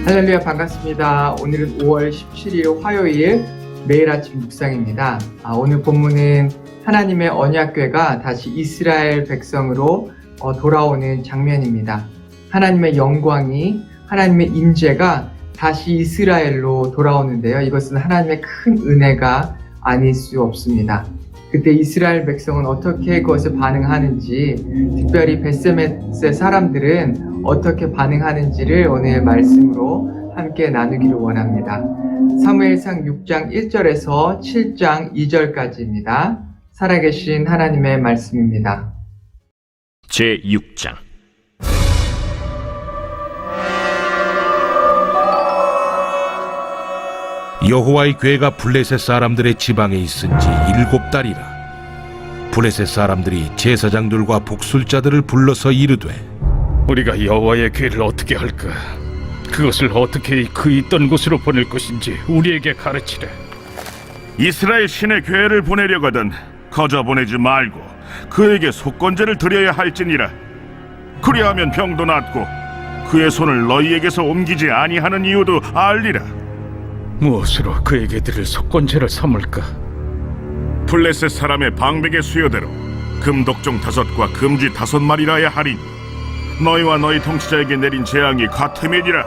할렐루야, 반갑습니다. 오늘은 5월 17일 화요일 매일 아침 묵상입니다. 오늘 본문은 하나님의 언약궤가 다시 이스라엘 백성으로 돌아오는 장면입니다. 하나님의 영광이, 하나님의 임재가 다시 이스라엘로 돌아오는데요. 이것은 하나님의 큰 은혜가 아닐 수 없습니다. 그때 이스라엘 백성은 어떻게 그것에 반응하는지, 특별히 벳세메스의 사람들은 어떻게 반응하는지를 오늘 말씀으로 함께 나누기를 원합니다. 사무엘상 6장 1절에서 7장 2절까지입니다. 살아계신 하나님의 말씀입니다. 제6장. 여호와의 궤가 블레셋 사람들의 지방에 있은 지 7달이라. 블레셋 사람들이 제사장들과 복술자들을 불러서 이르되, 우리가 여호와의 궤를 어떻게 할까? 그것을 어떻게 그 있던 곳으로 보낼 것인지 우리에게 가르치래. 이스라엘 신의 궤를 보내려거든 거저 보내지 말고 그에게 속건제를 드려야 할지니라. 그리하면 병도 낫고 그의 손을 너희에게서 옮기지 아니하는 이유도 알리라. 무엇으로 그에게 드릴 속건제를 삼을까? 블레셋 사람의 방백의 수요대로 금독종 5과 금쥐 5마리라야 하리니 너희와 너희 통치자에게 내린 재앙이 같음이니라.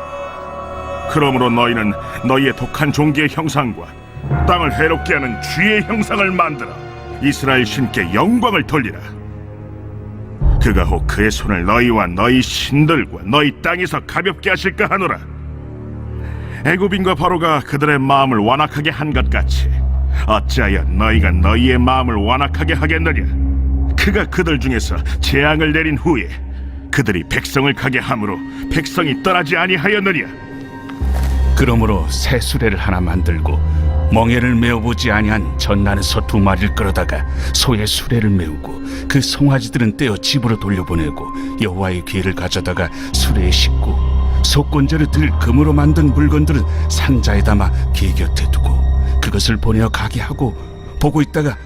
그러므로 너희는 너희의 독한 종기의 형상과 땅을 해롭게 하는 쥐의 형상을 만들어 이스라엘 신께 영광을 돌리라. 그가 혹 그의 손을 너희와 너희 신들과 너희 땅에서 가볍게 하실까 하노라. 애굽인과 바로가 그들의 마음을 완악하게 한 것 같이 어찌하여 너희가 너희의 마음을 완악하게 하겠느냐. 그가 그들 중에서 재앙을 내린 후에 그들이 백성을 가게 함으로 백성이 떠나지 아니하였느냐. 그러므로 새 수레를 하나 만들고 멍에를 메어보지 아니한 전난에서 2마리를 끌어다가 소의 수레를 메우고 그 송아지들은 떼어 집으로 돌려보내고 여호와의 궤를 가져다가 수레에 싣고 속건제를 들 금으로 만든 물건들은 상자에 담아 궤 곁에 두고 그것을 보내어 가게 하고, 보고 있다가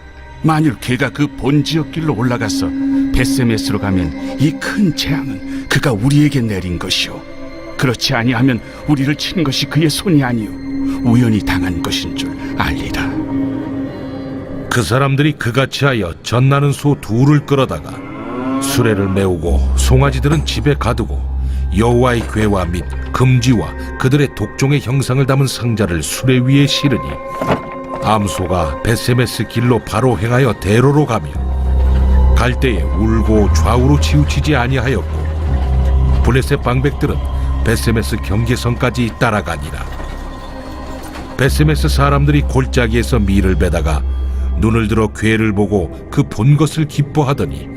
만일 궤가 그 본 지역 길로 올라가서 벳세메스로 가면 이 큰 재앙은 그가 우리에게 내린 것이요, 그렇지 아니하면 우리를 친 것이 그의 손이 아니요 우연히 당한 것인 줄 알리라. 그 사람들이 그같이 하여 젖나는 소 2를 끌어다가 수레를 메우고 송아지들은 집에 가두고 여호와의 궤와 및 금지와 그들의 독종의 형상을 담은 상자를 수레 위에 실으니 암소가 벳세메스 길로 바로 행하여 대로로 가며 갈 때에 울고 좌우로 치우치지 아니하였고, 블레셋 방백들은 벳세메스 경계선까지 따라가니라. 벳세메스 사람들이 골짜기에서 밀을 베다가 눈을 들어 궤를 보고 그 본 것을 기뻐하더니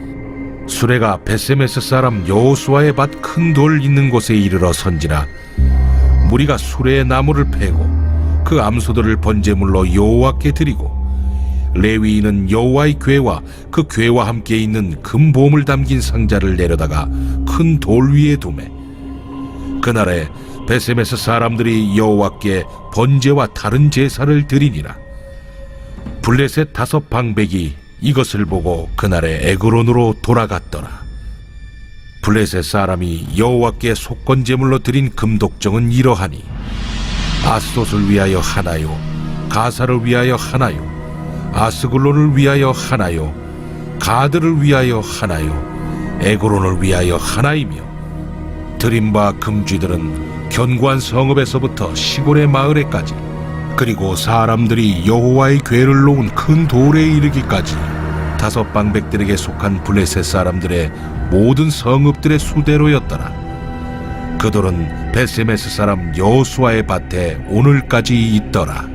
수레가 벳세메스 사람 여호수아의 밭 큰 돌 있는 곳에 이르러 선지라. 무리가 수레의 나무를 패고 그 암소들을 번제물로 여호와께 드리고 레위인은 여호와의 궤와 그 궤와 함께 있는 금보물 담긴 상자를 내려다가 큰 돌 위에 두매. 그날에 벳세메스 사람들이 여호와께 번제와 다른 제사를 드리니라. 블레셋 5 방백이 이것을 보고 그날에 에그론으로 돌아갔더라. 블레셋 사람이 여호와께 속건제물로 드린 금독정은 이러하니 아스돗을 위하여 하나요, 가사를 위하여 하나요, 아스글론을 위하여 하나요, 가드를 위하여 하나요, 에그론을 위하여 하나이며, 드린 바 금쥐들은 견고한 성읍에서부터 시골의 마을에까지, 그리고 사람들이 여호와의 궤를 놓은 큰 돌에 이르기까지 5 방백들에게 속한 블레셋 사람들의 모든 성읍들의 수대로였더라. 그 돌은 벳세메스 사람 여호수아의 밭에 오늘까지 있더라.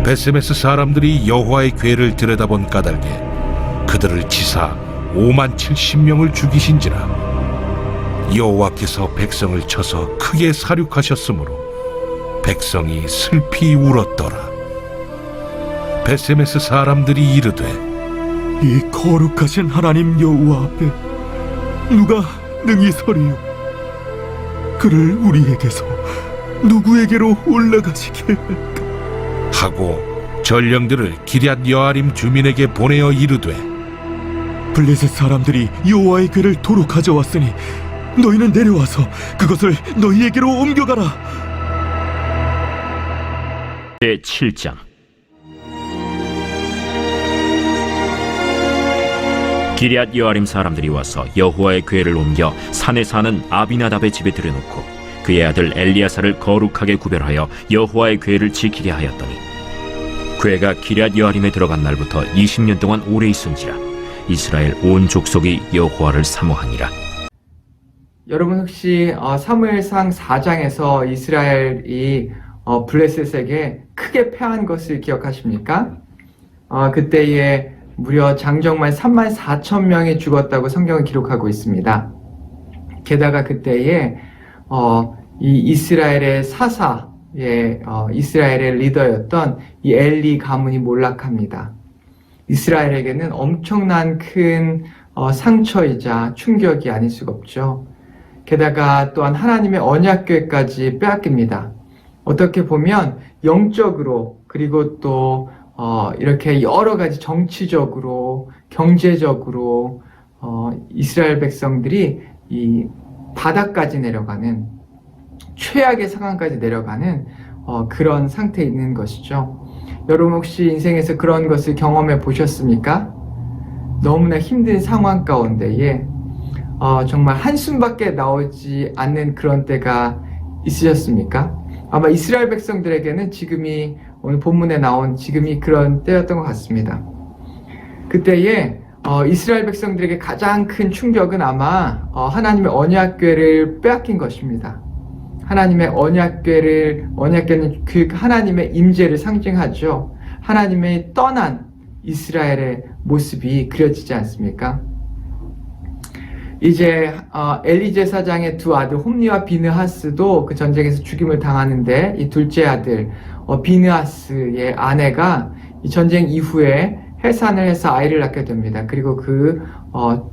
벳세메스 사람들이 여호와의 궤를 들여다본 까닭에 그들을 치사 570명을 죽이신지라. 여호와께서 백성을 쳐서 크게 사륙하셨으므로 백성이 슬피 울었더라. 벳세메스 사람들이 이르되, 이 거룩하신 하나님 여호와 앞에 누가 능히 서리요? 그를 우리에게서 누구에게로 올라가시게 할까? 하고 전령들을 기럇 여아림 주민에게 보내어 이르되, 블레셋 사람들이 여호와의 궤를 도로 가져왔으니 너희는 내려와서 그것을 너희에게로 옮겨가라. 제7장. 기럇 여아림 사람들이 와서 여호와의 궤를 옮겨 산에 사는 아비나답의 집에 들여놓고 그의 아들 엘리야사를 거룩하게 구별하여 여호와의 궤를 지키게 하였더니 궤가 기럇 여아림에 들어간 날부터 20년 동안 오래 있은지라 이스라엘 온 족속이 여호와를 사모하니라. 여러분 혹시 사무엘상 4장에서 이스라엘이 블레셋에게 크게 패한 것을 기억하십니까? 그때에 무려 장정만 34,000명이 죽었다고 성경은 기록하고 있습니다. 게다가 그때에 이 이스라엘의 이스라엘의 리더였던 이 엘리 가문이 몰락합니다. 이스라엘에게는 엄청난 큰 상처이자 충격이 아닐 수가 없죠. 게다가 또한 하나님의 언약궤까지 빼앗깁니다. 어떻게 보면 영적으로 그리고 또 이렇게 여러 가지 정치적으로 경제적으로 이스라엘 백성들이 이 바닥까지 내려가는 최악의 상황까지 내려가는 그런 상태에 있는 것이죠. 여러분 혹시 인생에서 그런 것을 경험해 보셨습니까? 너무나 힘든 상황 가운데에 정말 한숨밖에 나오지 않는 그런 때가 있으셨습니까? 아마 이스라엘 백성들에게는 지금이 오늘 본문에 나온 지금이 그런 때였던 것 같습니다. 그때에 이스라엘 백성들에게 가장 큰 충격은 아마 하나님의 언약궤를 빼앗긴 것입니다. 하나님의 언약궤는 그 하나님의 임재를 상징하죠. 하나님의 떠난 이스라엘의 모습이 그려지지 않습니까? 이제 엘리 제사장의 두 아들 홈리와 비느하스도 그 전쟁에서 죽임을 당하는데 이 둘째 아들 비느하스의 아내가 이 전쟁 이후에 해산을 해서 아이를 낳게 됩니다. 그리고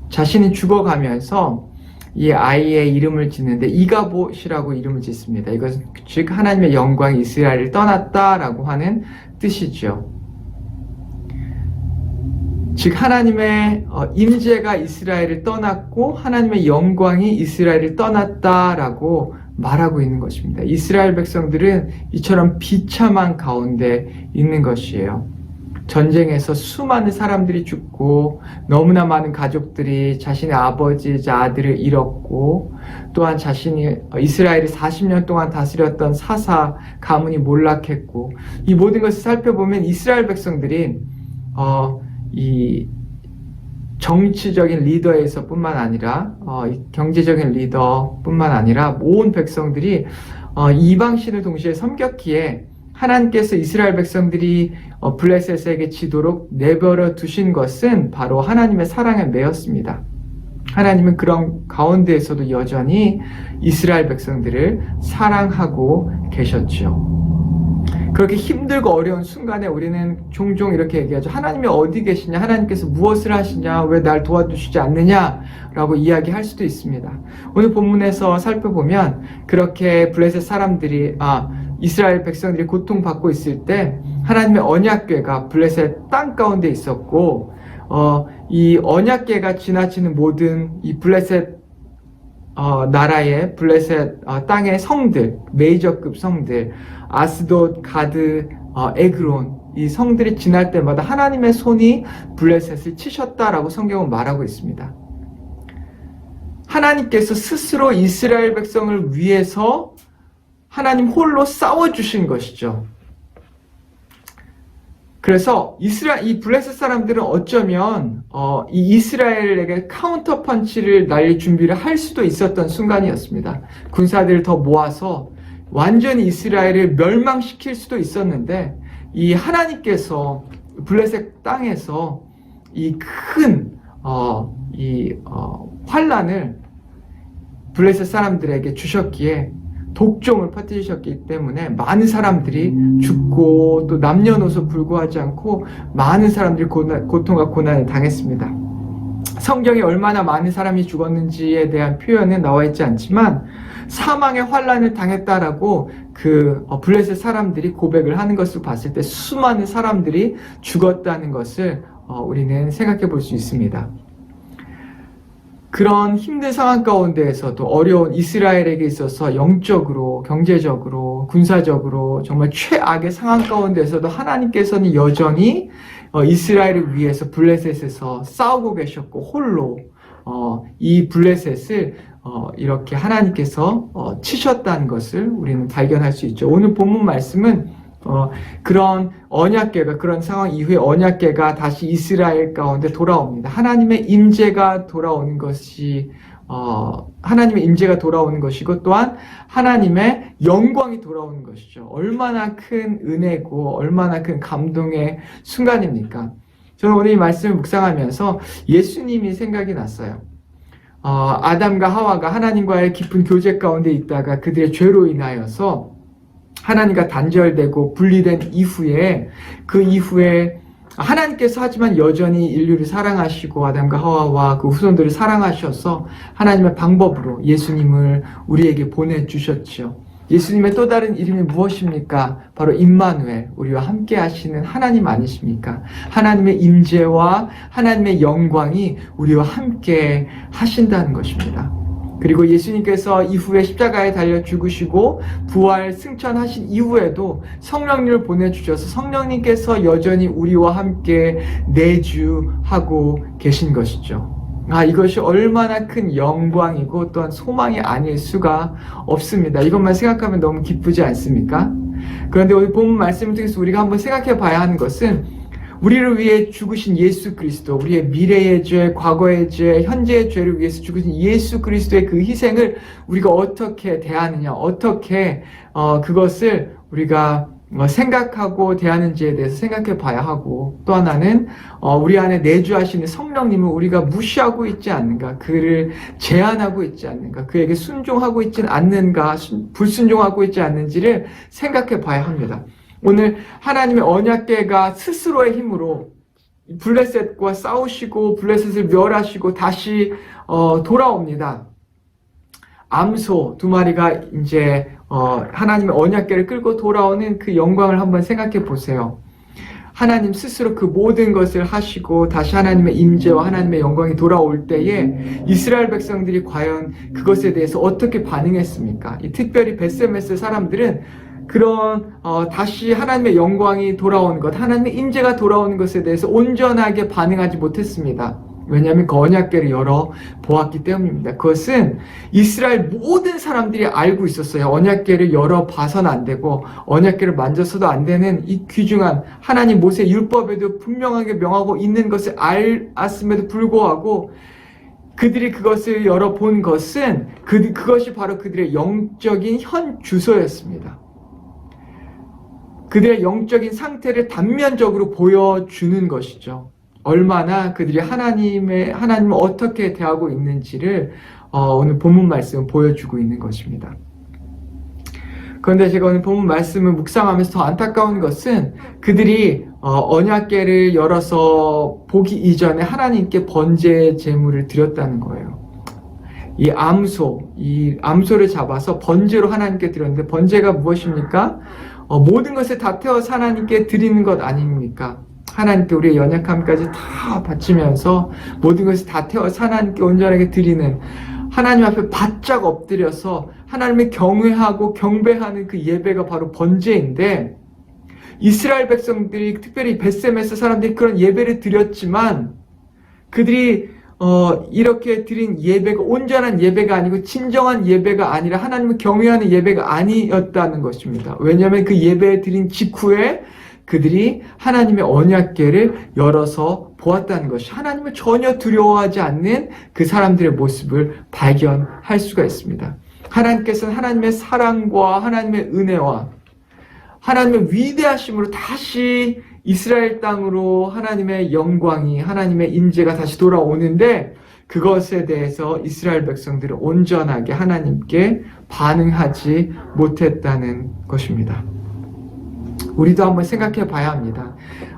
자신이 죽어가면서 이 아이의 이름을 짓는데 이가봇이라고 이름을 짓습니다. 이것은 즉 하나님의 영광이 이스라엘을 떠났다라고 하는 뜻이죠. 즉 하나님의 임재가 이스라엘을 떠났고 하나님의 영광이 이스라엘을 떠났다라고 말하고 있는 것입니다. 이스라엘 백성들은 이처럼 비참한 가운데 있는 것이에요. 전쟁에서 수많은 사람들이 죽고 너무나 많은 가족들이 자신의 아버지이자 아들을 잃었고 또한 자신이 이스라엘이 40년 동안 다스렸던 사사 가문이 몰락했고 이 모든 것을 살펴보면 이스라엘 백성들이 이 정치적인 리더에서뿐만 아니라 경제적인 리더뿐만 아니라 온 백성들이 이방신을 동시에 섬겼기에 하나님께서 이스라엘 백성들이 블레셋에게 지도록 내버려 두신 것은 바로 하나님의 사랑에 매였습니다. 하나님은 그런 가운데에서도 여전히 이스라엘 백성들을 사랑하고 계셨죠. 그렇게 힘들고 어려운 순간에 우리는 종종 이렇게 얘기하죠. 하나님이 어디 계시냐? 하나님께서 무엇을 하시냐? 왜 날 도와주시지 않느냐? 라고 이야기할 수도 있습니다. 오늘 본문에서 살펴보면 그렇게 블레셋 사람들이 이스라엘 백성들이 고통받고 있을 때 하나님의 언약궤가 블레셋 땅 가운데 있었고 이 언약궤가 지나치는 모든 이 블레셋 나라의 블레셋 땅의 성들, 메이저급 성들, 아스돗, 가드, 에그론 이 성들이 지날 때마다 하나님의 손이 블레셋을 치셨다라고 성경은 말하고 있습니다. 하나님께서 스스로 이스라엘 백성을 위해서 하나님 홀로 싸워주신 것이죠. 그래서 이 블레셋 사람들은 어쩌면 이 이스라엘에게 카운터 펀치를 날릴 준비를 할 수도 있었던 순간이었습니다. 군사들을 더 모아서 완전히 이스라엘을 멸망시킬 수도 있었는데 이 하나님께서 블레셋 땅에서 이 큰 환란을 블레셋 사람들에게 주셨기에 독종을 퍼뜨리셨기 때문에 많은 사람들이 죽고 또 남녀노소 불구하지 않고 많은 사람들이 고통과 고난을 당했습니다. 성경에 얼마나 많은 사람이 죽었는지에 대한 표현은 나와 있지 않지만 사망의 환란을 당했다라고 블레셋 사람들이 고백을 하는 것을 봤을 때 수많은 사람들이 죽었다는 것을 우리는 생각해 볼 수 있습니다. 그런 힘든 상황 가운데에서도 어려운 이스라엘에게 있어서 영적으로, 경제적으로, 군사적으로 정말 최악의 상황 가운데서도 하나님께서는 여전히 이스라엘을 위해서 블레셋에서 싸우고 계셨고 홀로 이 블레셋을 이렇게 하나님께서 치셨다는 것을 우리는 발견할 수 있죠. 오늘 본문 말씀은 그런 언약궤가, 그런 상황 이후에 언약궤가 다시 이스라엘 가운데 돌아옵니다. 하나님의 임재가 돌아오는 것이 하나님의 임재가 돌아오는 것이고 또한 하나님의 영광이 돌아오는 것이죠. 얼마나 큰 은혜고 얼마나 큰 감동의 순간입니까? 저는 오늘 이 말씀을 묵상하면서 예수님이 생각이 났어요. 아담과 하와가 하나님과의 깊은 교제 가운데 있다가 그들의 죄로 인하여서 하나님과 단절되고 분리된 이후에, 그 이후에 하나님께서 하지만 여전히 인류를 사랑하시고 아담과 하와와 그 후손들을 사랑하셔서 하나님의 방법으로 예수님을 우리에게 보내주셨죠. 예수님의 또 다른 이름이 무엇입니까? 바로 임마누엘, 우리와 함께 하시는 하나님 아니십니까? 하나님의 임재와 하나님의 영광이 우리와 함께 하신다는 것입니다. 그리고 예수님께서 이후에 십자가에 달려 죽으시고 부활 승천하신 이후에도 성령님을 보내주셔서 성령님께서 여전히 우리와 함께 내주하고 계신 것이죠. 이것이 얼마나 큰 영광이고 또한 소망이 아닐 수가 없습니다. 이것만 생각하면 너무 기쁘지 않습니까? 그런데 오늘 본문 말씀을 통해서 우리가 한번 생각해 봐야 하는 것은 우리를 위해 죽으신 예수 그리스도, 우리의 미래의 죄, 과거의 죄, 현재의 죄를 위해서 죽으신 예수 그리스도의 그 희생을 우리가 어떻게 대하느냐, 어떻게 그것을 우리가 생각하고 대하는지에 대해서 생각해 봐야 하고, 또 하나는 우리 안에 내주하시는 성령님을 우리가 무시하고 있지 않는가, 그를 제한하고 있지 않는가, 그에게 순종하고 있지 않는가, 불순종하고 있지 않는지를 생각해 봐야 합니다. 오늘 하나님의 언약궤가 스스로의 힘으로 블레셋과 싸우시고 블레셋을 멸하시고 다시 돌아옵니다. 암소 두 마리가 이제 하나님의 언약궤를 끌고 돌아오는 그 영광을 한번 생각해 보세요. 하나님 스스로 그 모든 것을 하시고 다시 하나님의 임재와 하나님의 영광이 돌아올 때에 이스라엘 백성들이 과연 그것에 대해서 어떻게 반응했습니까? 특별히 벳세메스 사람들은 그런 다시 하나님의 영광이 돌아오는 것, 하나님의 임재가 돌아오는 것에 대해서 온전하게 반응하지 못했습니다. 왜냐하면 그 언약궤를 열어 보았기 때문입니다. 그것은 이스라엘 모든 사람들이 알고 있었어요. 언약궤를 열어 봐서는 안 되고 언약궤를 만져서도 안 되는 이 귀중한 하나님 모세 율법에도 분명하게 명하고 있는 것을 알았음에도 불구하고 그들이 그것을 열어본 것은 그것이 바로 그들의 영적인 현 주소였습니다. 그들의 영적인 상태를 단면적으로 보여주는 것이죠. 얼마나 그들이 하나님을 어떻게 대하고 있는지를 오늘 본문 말씀은 보여주고 있는 것입니다. 그런데 제가 오늘 본문 말씀을 묵상하면서 더 안타까운 것은 그들이 언약궤를 열어서 보기 이전에 하나님께 번제 제물을 드렸다는 거예요. 이 암소를 잡아서 번제로 하나님께 드렸는데 번제가 무엇입니까? 모든 것을 다 태워서 하나님께 드리는 것 아닙니까? 하나님께 우리의 연약함까지 다 바치면서 모든 것을 다 태워서 하나님께 온전하게 드리는, 하나님 앞에 바짝 엎드려서 하나님을 경외하고 경배하는 그 예배가 바로 번제인데, 이스라엘 백성들이, 특별히 벳세메스 사람들이 그런 예배를 드렸지만 그들이 이렇게 드린 예배가 온전한 예배가 아니고 진정한 예배가 아니라 하나님을 경외하는 예배가 아니었다는 것입니다. 왜냐하면 그 예배 드린 직후에 그들이 하나님의 언약궤를 열어서 보았다는 것이 하나님을 전혀 두려워하지 않는 그 사람들의 모습을 발견할 수가 있습니다. 하나님께서는 하나님의 사랑과 하나님의 은혜와 하나님의 위대하심으로 다시 이스라엘 땅으로 하나님의 영광이, 하나님의 임재가 다시 돌아오는데 그것에 대해서 이스라엘 백성들은 온전하게 하나님께 반응하지 못했다는 것입니다. 우리도 한번 생각해 봐야 합니다.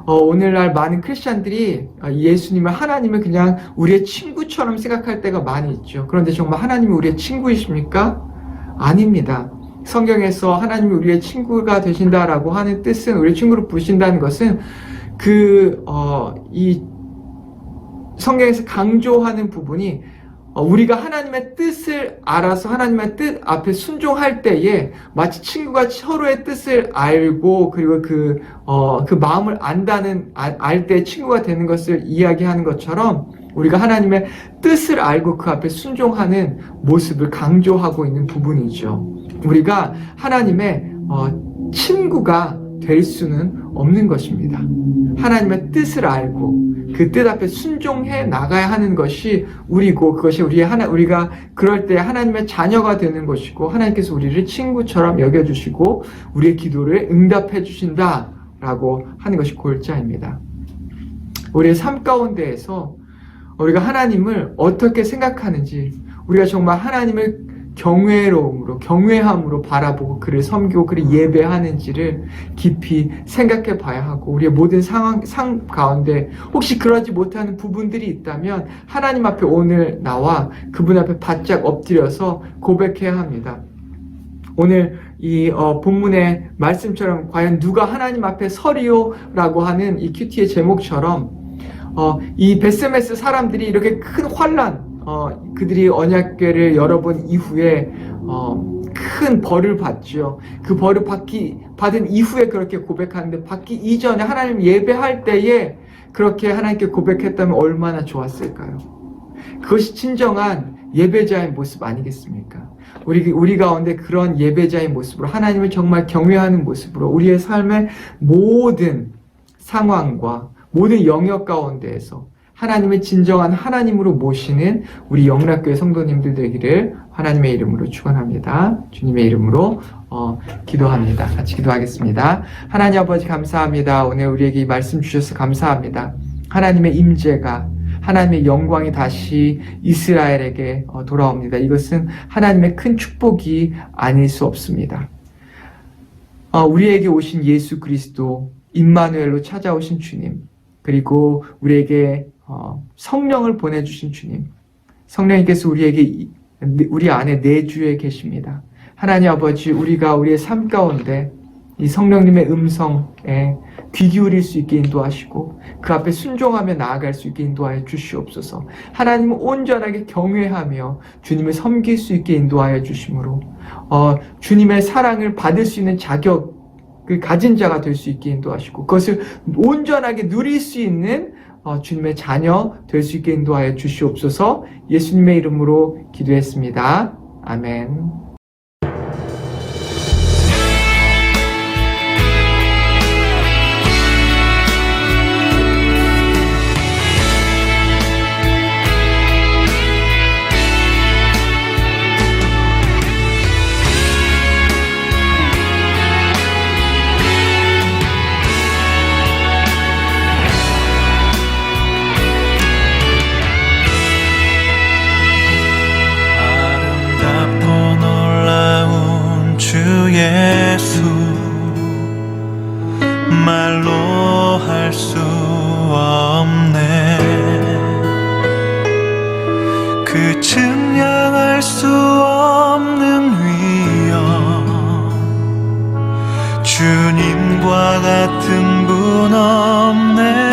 오늘날 많은 크리스찬들이 예수님을, 하나님을 그냥 우리의 친구처럼 생각할 때가 많이 있죠. 그런데 정말 하나님이 우리의 친구이십니까? 아닙니다. 성경에서 하나님이 우리의 친구가 되신다라고 하는 뜻은, 우리의 친구로 부르신다는 것은 이 성경에서 강조하는 부분이 우리가 하나님의 뜻을 알아서 하나님의 뜻 앞에 순종할 때에 마치 친구가 서로의 뜻을 알고 그리고 그 마음을 알 때 친구가 되는 것을 이야기하는 것처럼 우리가 하나님의 뜻을 알고 그 앞에 순종하는 모습을 강조하고 있는 부분이죠. 우리가 하나님의 친구가 될 수는 없는 것입니다. 하나님의 뜻을 알고 그 뜻 앞에 순종해 나가야 하는 것이 우리고, 그것이 우리가 그럴 때 하나님의 자녀가 되는 것이고, 하나님께서 우리를 친구처럼 여겨주시고 우리의 기도를 응답해 주신다라고 하는 것이 골자입니다. 우리의 삶 가운데에서 우리가 하나님을 어떻게 생각하는지, 우리가 정말 하나님을 경외함으로 바라보고 그를 섬기고 그를 예배하는지를 깊이 생각해 봐야 하고, 우리의 모든 삶 가운데 혹시 그러지 못하는 부분들이 있다면 하나님 앞에 오늘 나와 그분 앞에 바짝 엎드려서 고백해야 합니다. 오늘 이 본문의 말씀처럼 과연 누가 하나님 앞에 서리요? 라고 하는 이 큐티의 제목처럼 이 베스메스 사람들이 이렇게 큰 환난, 그들이 언약궤를 열어본 이후에 큰 벌을 받죠. 그 벌을 받은 이후에 그렇게 고백하는데, 받기 이전에 하나님 예배할 때에 그렇게 하나님께 고백했다면 얼마나 좋았을까요? 그것이 진정한 예배자의 모습 아니겠습니까? 우리 가운데 그런 예배자의 모습으로, 하나님을 정말 경외하는 모습으로 우리의 삶의 모든 상황과 모든 영역 가운데에서 하나님을 진정한 하나님으로 모시는 우리 영락교회 성도님들 되기를 하나님의 이름으로 축원합니다. 주님의 이름으로 기도합니다. 같이 기도하겠습니다. 하나님 아버지 감사합니다. 오늘 우리에게 이 말씀 주셔서 감사합니다. 하나님의 임재가, 하나님의 영광이 다시 이스라엘에게 돌아옵니다. 이것은 하나님의 큰 축복이 아닐 수 없습니다. 우리에게 오신 예수 그리스도, 임마누엘로 찾아오신 주님, 그리고 우리에게 성령을 보내주신 주님, 성령님께서 우리 안에 내주에 계십니다. 하나님 아버지, 우리가 우리의 삶 가운데 이 성령님의 음성에 귀 기울일 수 있게 인도하시고 그 앞에 순종하며 나아갈 수 있게 인도하여 주시옵소서. 하나님을 온전하게 경외하며 주님을 섬길 수 있게 인도하여 주심으로 주님의 사랑을 받을 수 있는 자격을 가진 자가 될 수 있게 인도하시고, 그것을 온전하게 누릴 수 있는 주님의 자녀 될 수 있게 인도하여 주시옵소서. 예수님의 이름으로 기도했습니다. 아멘. 예수, 말로 할 수 없네. 그 측량할 수 없는 위엄, 주님과 같은 분 없네.